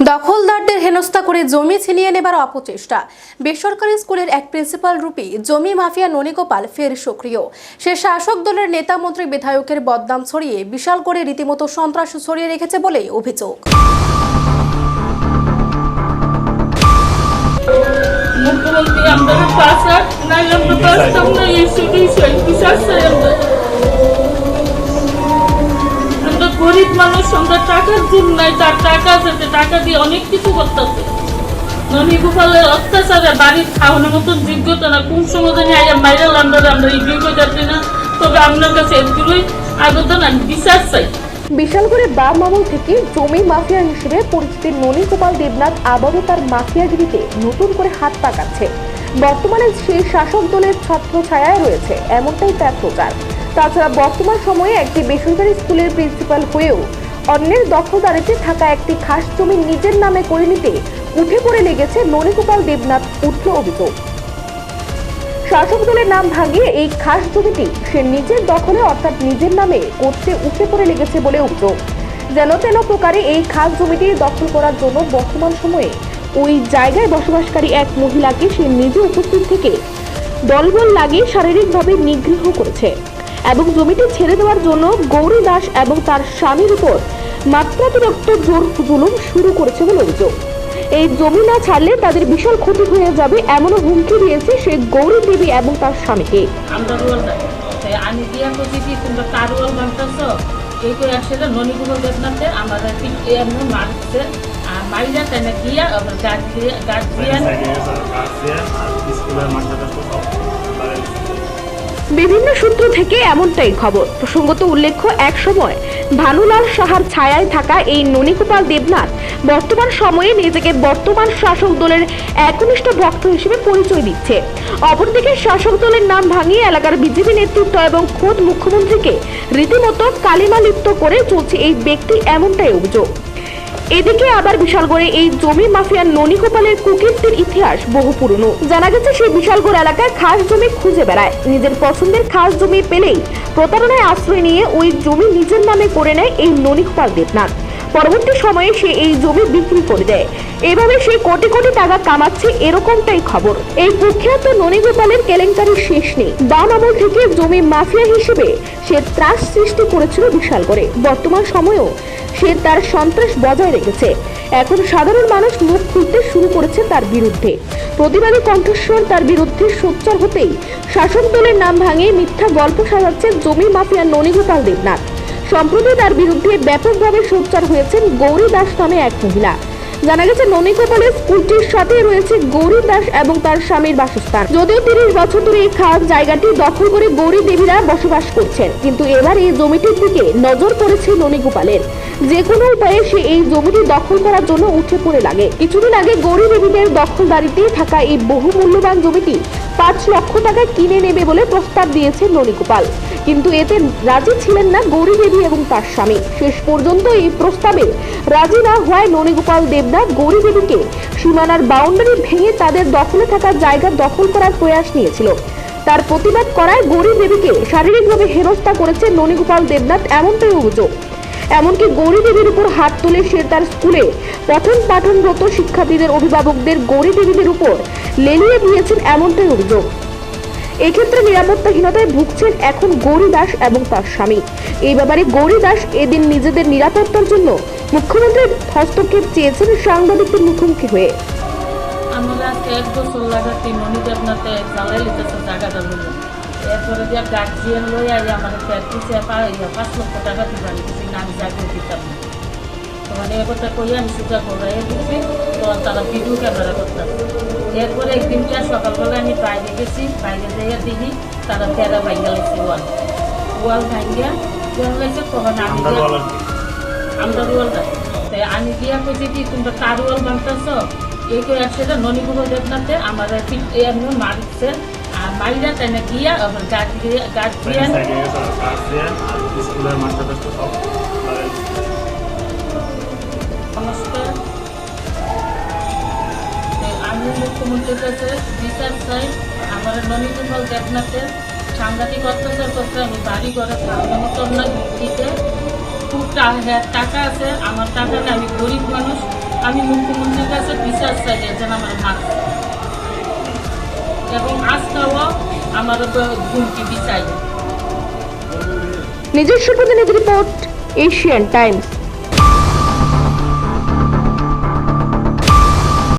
দখলদারদের হেনস্থা করে জমি ছিনিয়ে নেবার অপচেষ্টা। বেসরকারি স্কুলের এক প্রিন্সিপাল রূপী জমি মাফিয়া ননীগোপাল ফের সক্রিয়। সে শাসক দলের নেতা মন্ত্রী বিধায়কের বদনাম ছড়িয়ে বিশাল করে রীতিমতো সন্ত্রাস ছড়িয়ে রেখেছে বলে অভিযোগ। গরিব মানুষ আমরা টাকার জন্য নাই, তার টাকা আছে, টাকা দিয়ে অনেক কিছু করতেছে। ননীগোপালের অত্যাচারে বাড়ির খাওয়ানোর মতন যোগ্যতা না, কোন সমাধানে আয়া মাইরাল আমরা রিভিউ করতে না। তবে আপনার কাছে এগুলোই আবেদন, আমি বিচার চাই। বিশালগড়ে বাম আমল থেকে জমি মাফিয়া হিসেবে পরিচিত ননীগোপাল দেবনাথ আবারও তার মাফিয়াগিরিতে নতুন করে হাত পাকাচ্ছে। বর্তমানে সেই শাসক দলের ছত্র ছায়ায় রয়েছে এমনটাই তার প্রচার। তাছাড়া বর্তমান সময়ে একটি বেসরকারি স্কুলের প্রিন্সিপাল হয়েও অন্যের দখলদারিতে থাকা একটি খাস জমি নিজের নামে করে নিতে উঠে পড়ে লেগেছে ননীগোপাল দেবনাথ, উঠল অভিযোগ। শাসক দলের নাম ভাঙিয়ে এই খাস জমিটি সে নিজের দখলে অর্থাৎ নিজের নামে করতে উঠে পড়ে লেগেছে বলে অভিযোগ। যেন তেন প্রকারে এই খাস জমিটি দখল করার জন্য বর্তমান সময়ে ওই জায়গায় বসবাসকারী এক মহিলাকে সে নিজে উপস্থিত থেকে দলবল লাগিয়ে শারীরিকভাবে নিগৃহ করেছে এবং জমিটি ছেড়ে দেওয়ার জন্য গৌরী দাস এবং তার স্বামীর উপর মাত্রাতিরিক্ত জোর জুলুম শুরু করেছে বলে অভিযোগ। এই জমি না ছাড়লে তাদের বিশাল ক্ষতি হয়ে যাবে এমনও হুমকি দিয়েছে সে গৌরী দেবী এবং তার স্বামীকে। আমি দিয়া করছি কি তোমরা কারওয়াল বানতেছ, এই করে আসলে ননীগোপাল দেবনাথে আমাদের এমন মারছে মাইরা তাই না গিয়া গার্জিয়ান বিভিন্ন সূত্র থেকে এমনটাই খবর। প্রসঙ্গত উল্লেখ্য, এক সময় ভানুলাল সাহার ছায়ায় থাকা এই ননীগোপাল দেবনাথ বর্তমান সময়ে নিজেকে বর্তমান শাসক দলের একনিষ্ঠ ভক্ত হিসেবে পরিচয় দিচ্ছে। অপরদিকে শাসক দলের নাম ভাঙিয়ে এলাকার বিজেপি নেতৃত্ব এবং খোদ মুখ্যমন্ত্রীকে রীতিমতো কালিমা লিপ্ত করে চলছে এই ব্যক্তি, এমনটাই অভিযোগ। এদিকে আবার বিশালগড়ে এই জমি মাফিয়া ননীগোপালের কুকীর্তির ইতিহাস বহু পুরনো। জানা গেছে সে বিশালগড় এলাকায় খাস জমি খুঁজে বেড়ায়। নিজের পছন্দের খাস জমি পেলেই প্রতারণায় আশ্রয় নিয়ে ওই জমি নিজের নামে করে নেয় এই ননীগোপাল দেবনাথ। পরবর্তী সময়ে সে এই জমি বিক্রি করে দেয়। এভাবে সে কোটি কোটি টাকা কামাচ্ছে, এরকমটাই খবর। এই কুখ্যাত ননীগোপালের কেলেঙ্কারির শেষ নেই। বাম আমল থেকে জমি মাফিয়া হিসেবে সে ত্রাস সৃষ্টি করেছিল বিশালগড়ে। বর্তমান সময়েও সে তার সন্ত্রাস বজায় রেখেছে। এখন সাধারণ মানুষ মুখ খুলতে শুরু করেছে তার বিরুদ্ধে। প্রতিবাদী কণ্ঠস্বর তার বিরুদ্ধে সোচ্চার হতেই শাসক দলের নাম ভাঙিয়ে মিথ্যা গল্প সাজাচ্ছে জমি মাফিয়া ননীগোপাল দেবনাথ। সম্প্রতি তার বিরুদ্ধে ব্যাপকভাবে সোচ্চার হয়েছেন গৌরী দাস নামে এক মহিলা। জানা গেছে ননীগোপালের স্কুলটির সাথে রয়েছে গৌরী দাস এবং তার স্বামীর বাসস্থান। যদিও 30 বছর ধরে এই খাস জায়গাটি দখল করে গৌরী দেবীরা বসবাস করছেন, কিন্তু এবার এই জমিটির দিকে নজর পড়েছে ননীগোপালের। যে কোনো উপায়ে সে এই জমিটি দখল করার জন্য উঠে পড়ে লাগে। কিছুদিন আগে গৌরী দেবীদের দখলদারিতে থাকা এই বহু মূল্যবান জমিটি 5 লক্ষ টাকায় কিনে নেবে বলে প্রস্তাব দিয়েছে ননীগোপাল, কিন্তু এতে রাজি ছিলেন না গৌরী দেবী এবং তার স্বামী। শেষ পর্যন্ত এই প্রস্তাবে রাজি না হওয়ায় ননীগোপাল দেবনাথ গৌরী দেবীকে সীমানার বাউন্ডারি ভেঙে তাদের দখলে থাকা জায়গা দখল করার প্রয়াস নিয়েছিল। তার প্রতিবাদ করায় গৌরী দেবীকে শারীরিকভাবে হেনস্থা করেছে ননীগোপাল দেবনাথ, এমনটাই অভিযোগ। এমনকি গৌরী দেবীর উপর হাত তুলে সে তার স্কুলে পঠন পাঠনরত শিক্ষার্থীদের অভিভাবকদের গৌরী দেবীদের উপর লেলিয়ে দিয়েছেন, এমনটাই অভিযোগ। এক্ষেত্রে নিরাপত্তাহীনতায় ভুগছেন এখন গৌরী দাস এবং তার স্বামী। এই ব্যাপারে গৌরী দাস এদিন নিজেদের নিরাপত্তার জন্য মুখ্যমন্ত্রীর হস্তক্ষেপ চেয়েছেন সাংবাদিকদের মুখোমুখি হয়ে। আমরা 1 বছর লাগাতে ননী দেবনাথে জ্বালাই লিতেছে জায়গাটা বলে, এরপরে দিয়ে গার্জিয়ান লই আই আমার 5 লক্ষ টাকা দিবা নিতেছি না, আমি জায়গা দিতাম না। তো মানে এ কথা কইয়া আমি সুযোগ করাই দিচ্ছি, তো তারা ভিডিও ক্যামেরা করতাম। এরপরে একদিন কি সকালবেলা আমি বাইরে গেছি, বাইরে যাইয়া দেখি তারা তেরা ভাঙ্গা লাগছে, ওয়াল ভাঙ্গা লাগছে। তখন আমি আমরা ওয়ালটা আমি দিয়া কইছি কি তোমরা কারওয়াল বানতেছ, এই করে আসলে ননীগোপাল দেবনাথে আমাদের এমন মারছে মাইরা তাই না গিয়া গার্জিয়ান আমি মুখ্যমন্ত্রীর কাছে বিচার চাই। আমার ননীগোপাল দেবনাথের সাংঘাতিক অত্যাচার করতে, আমি বাড়ি ঘরে মতো না ভিত্তিতে খুব টাকা আছে, আমার টাকা আমি গরিব মানুষ, আমি মুখ্যমন্ত্রীর কাছে বিচার চাই যেন আমার মাছ এবং আজকাও আমার হুমকি বিচাই। নিজস্ব প্রতিনিধি রিপোর্ট, এশিয়ান টাইমস।